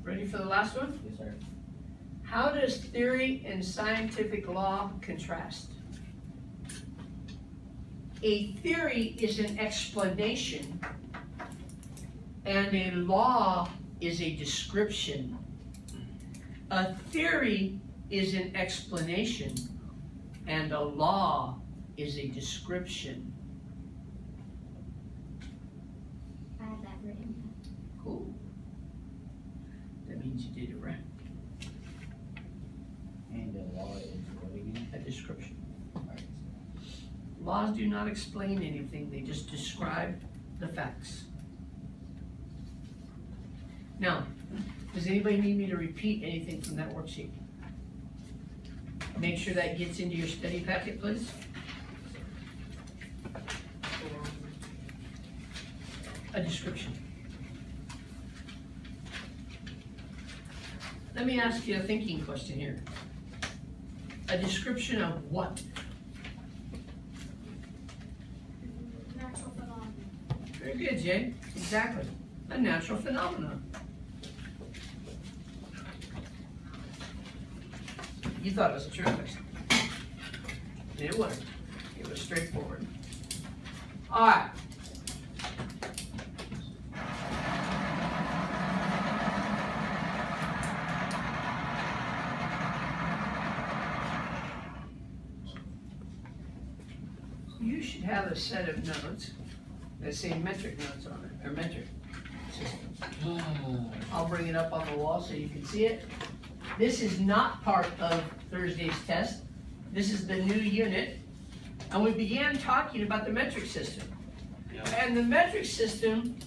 Ready for the last one? Yes, sir. How does theory and scientific law contrast? A theory is an explanation, and a law is a description. A theory is an explanation, and a law is a description. I have that written. Cool. That means you did it right. And the law is what again? A description. Alright. Laws do not explain anything, they just describe the facts. Now, does anybody need me to repeat anything from that worksheet? Make sure that gets into your study packet, please. A description. Let me ask you a thinking question here. A description of what? Natural phenomenon. Very good, Jay. Exactly. A natural phenomenon. You thought it was a trick question. It wasn't. It was straightforward. All right. You should have a set of notes that say metric notes on it, or metric system. I'll bring it up on the wall so you can see it. This is not part of Thursday's test. This is the new unit. And we began talking about the metric system. And the metric system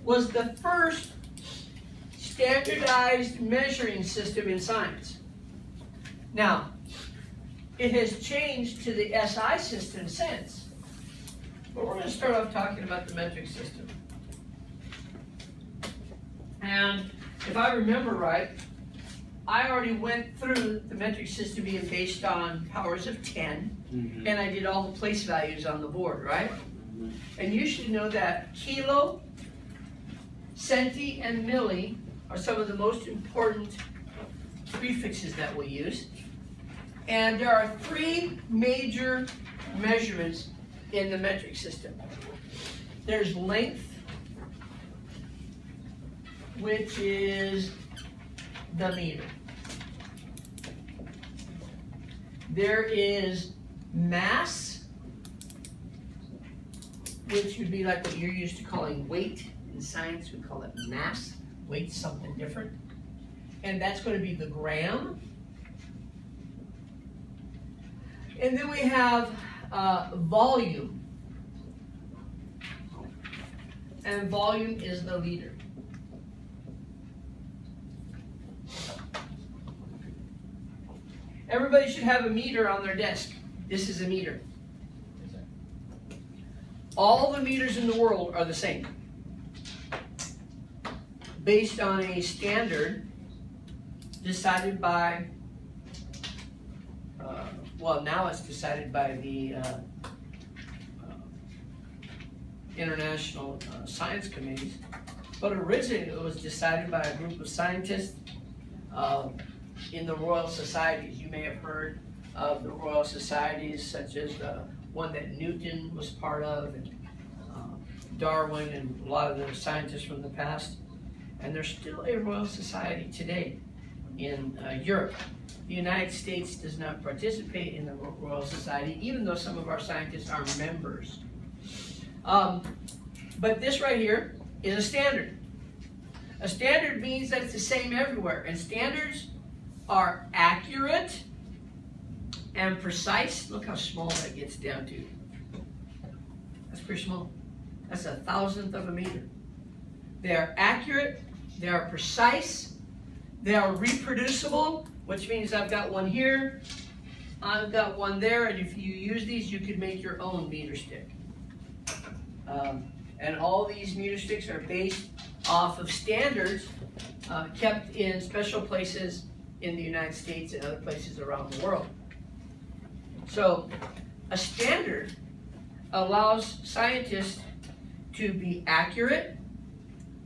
was the first standardized measuring system in science. Now, it has changed to the SI system since. But we're going to start off talking about the metric system. And if I remember right, I already went through the metric system being based on powers of 10, and I did all the place values on the board, right? And you should know that kilo, centi, and milli are some of the most important prefixes that we use. And there are three major measurements in the metric system. There's length, which is the meter. There is mass, which would be like what you're used to calling weight. In science, we call it mass. Weight's something different. And that's going to be the gram. And then we have volume. And volume is the liter. Everybody should have a meter on their desk. This is a meter. All the meters in the world are the same, based on a standard decided by, well, now it's decided by the International Science Committees, but originally it was decided by a group of scientists in the Royal Societies. You may have heard of the Royal Societies, such as the one that Newton was part of, and Darwin, and a lot of the scientists from the past. And there's still a Royal Society today in Europe. The United States does not participate in the Royal Society, even though some of our scientists are members. But this right here is a standard. A standard means that it's the same everywhere, and standards are accurate and precise. Look how small that gets down to. That's pretty small. That's 1,000th of a meter. They are accurate, they are precise, they are reproducible, which means I've got one here, I've got one there, and if you use these, you could make your own meter stick. And all these meter sticks are based off of standards kept in special places in the United States and other places around the world. So a standard allows scientists to be accurate,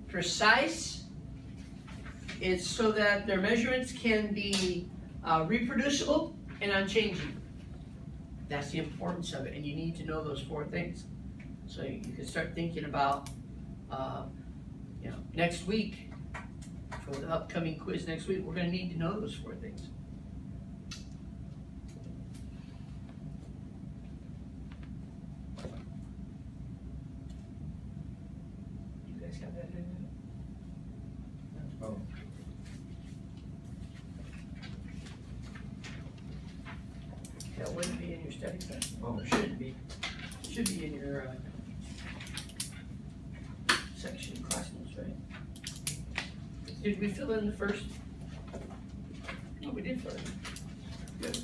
precise, It's so that their measurements can be reproducible and unchanging. That's the importance of it, and you need to know those 4 things. So you can start thinking about, next week, for the upcoming quiz next week, we're gonna need to know those 4 things. You guys have that in there? Oh. That wouldn't be in your study plan. Oh. Or should it be? Should be in your section class notes, right? Did we fill in the first? No, we did fill in. Good.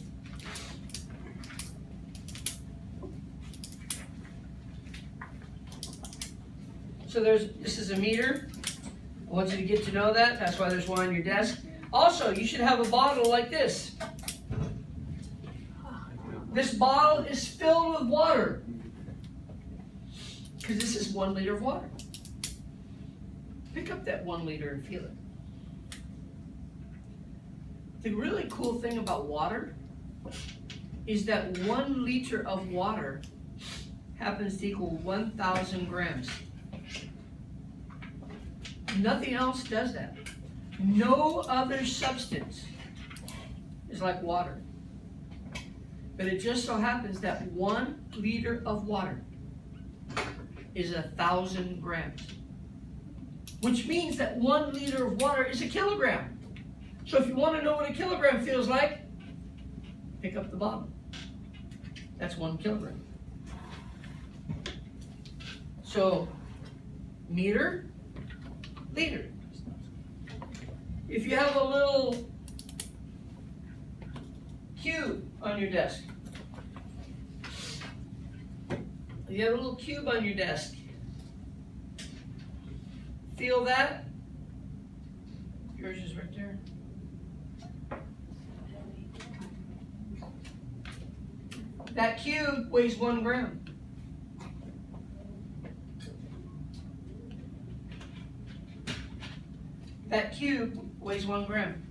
So this is a meter. I want you to get to know that. That's why there's one on your desk. Also, you should have a bottle like this. This bottle is filled with water. Because this is 1 liter of water. Pick up that 1 liter and feel it. The really cool thing about water is that 1 liter of water happens to equal 1,000 grams. Nothing else does that. No other substance is like water. But it just so happens that 1 liter of water is 1,000 grams. Which means that 1 liter of water is a kilogram. So if you want to know what a kilogram feels like, pick up the bottle. That's 1 kilogram. So, meter, liter. If you have a little cube on your desk, you have a little cube on your desk. Feel that? Yours is right there. That cube weighs 1 gram. That cube weighs 1 gram.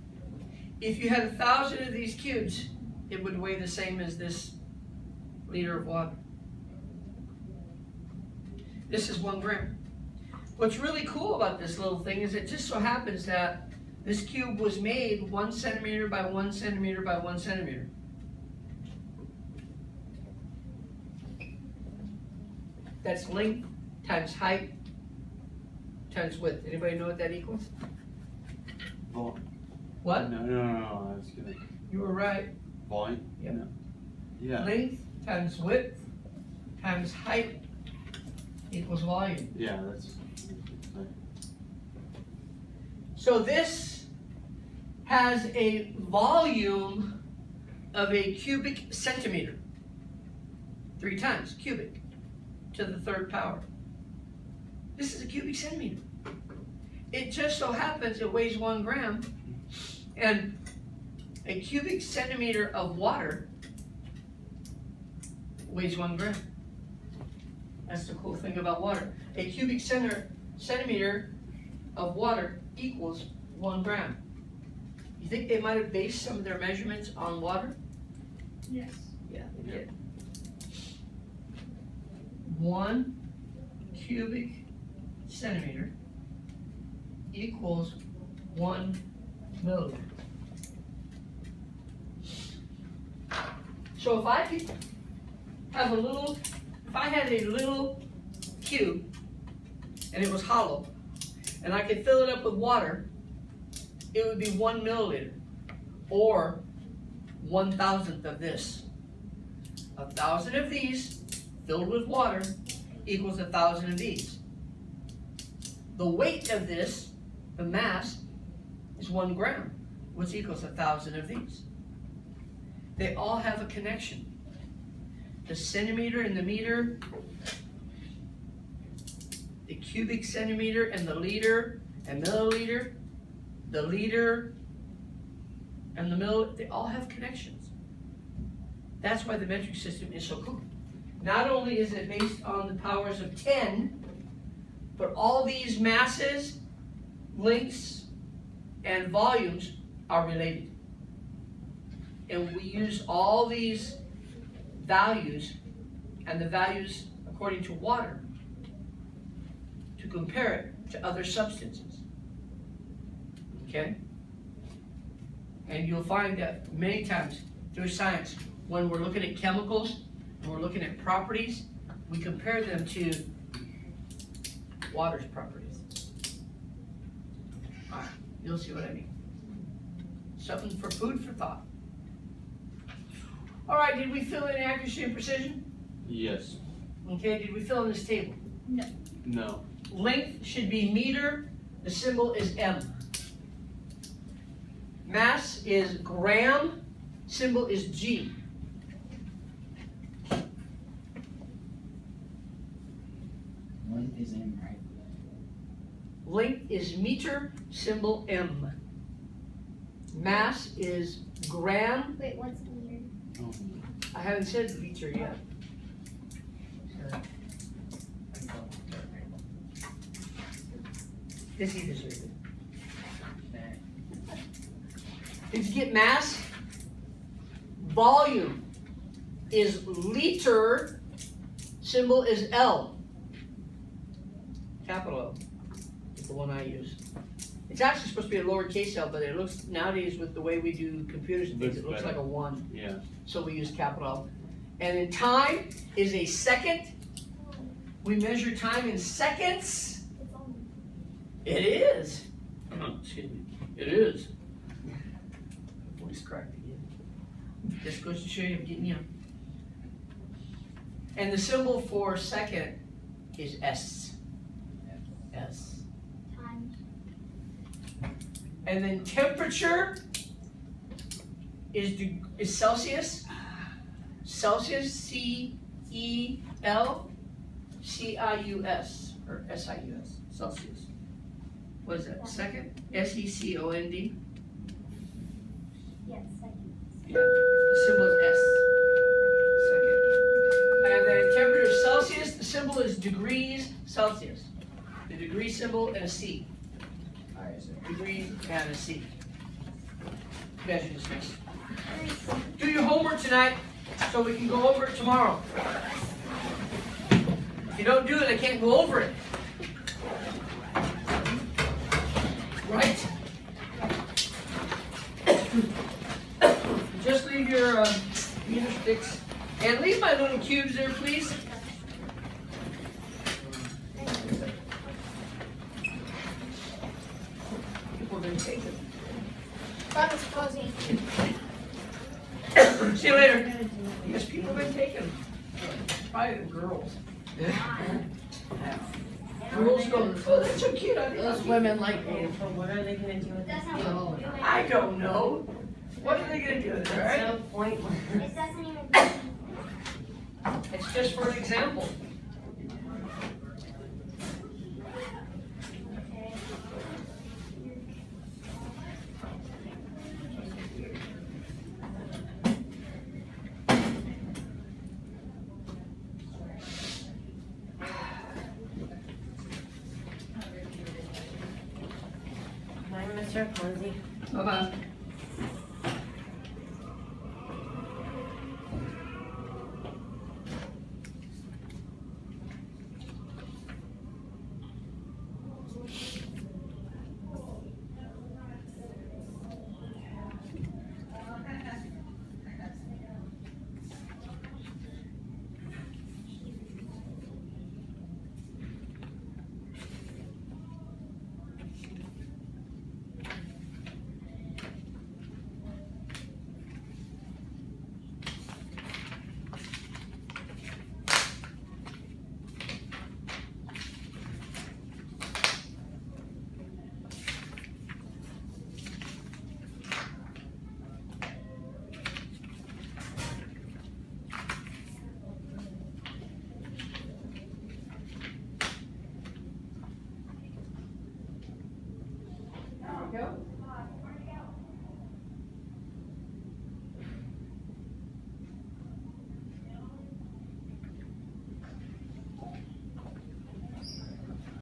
If you had 1,000 of these cubes, it would weigh the same as this liter of water. This is 1 gram. What's really cool about this little thing is it just so happens that this cube was made 1 centimeter by 1 centimeter by 1 centimeter. That's length times height times width. Anybody know what that equals? Volume. What? No, I was gonna. You were right. Volume? Yeah. No. Yeah. Length times width times height equals volume. Yeah, that's. So this has a volume of a cubic centimeter. 3 times cubic to the 3rd power. This is a cubic centimeter. It just so happens it weighs 1 gram, and a cubic centimeter of water weighs 1 gram. That's the cool thing about water. A cubic centimeter of water equals 1 gram. You think they might have based some of their measurements on water? Yes. Yeah, they did. 1 cubic centimeter equals 1 milliliter. So if I could have if I had a little cube and it was hollow and I could fill it up with water, it would be 1 milliliter or 1,000th of this. 1,000 of these filled with water equals 1,000 of these. The weight of this, the mass, is 1 gram, which equals 1,000 of these. They all have a connection. The centimeter and the meter, the cubic centimeter and the liter and milliliter, the liter and the milliliter, they all have connections. That's why the metric system is so cool. Not only is it based on the powers of 10, but all these masses, lengths, and volumes are related. And we use all these values and the values according to water to compare it to other substances. Okay? And you'll find that many times through science, when we're looking at chemicals and we're looking at properties, we compare them to water's properties. All right, you'll see what I mean. Something for food for thought. All right, did we fill in accuracy and precision? Yes. Okay, did we fill in this table? No. Length should be meter, the symbol is M. Mass is gram, symbol is G. Length is M, right? Length is meter, symbol M. Mass is gram. Wait, what's meter? Oh. I haven't said liter yet. This either's very good. Did you get mass? Volume is liter, symbol is L. Capital L is the one I use. It's actually supposed to be a lowercase L, but it looks, nowadays with the way we do computers and things, it looks like a 1. Yeah. So we use capital L. And then time is a second. We measure time in seconds. It's only. It is. Excuse me. It is. Voice cracked again. Just goes to show you I'm getting young. And the symbol for second is S. S. Time. And then temperature is Celsius. Celsius, C-E-L-C-I-U-S, or S-I-U-S, Celsius. What is that, second? S-E-C-O-N-D? Yes, second. Yeah, the symbol is S, second. And then temperature is Celsius, the symbol is degrees Celsius. The degree symbol and a C. Alright, sir. Degrees and a C. You guys are dismissed. Do your homework tonight so we can go over it tomorrow. If you don't do it, I can't go over it. Right? Just leave your meter sticks and leave my little cubes there, please. People are going to take them. Bye, Mr. Posey. See you later. Yes, people have been taking. Probably the girls. Girls go, oh, that's so cute. Those women like me, but what are they gonna do with this That's not deal? what we're doing. I don't know. What are they gonna do with it, It's right? so pointless. It doesn't even. It's just for an example. Hi, Mr. Posey. Bye-bye. There we go.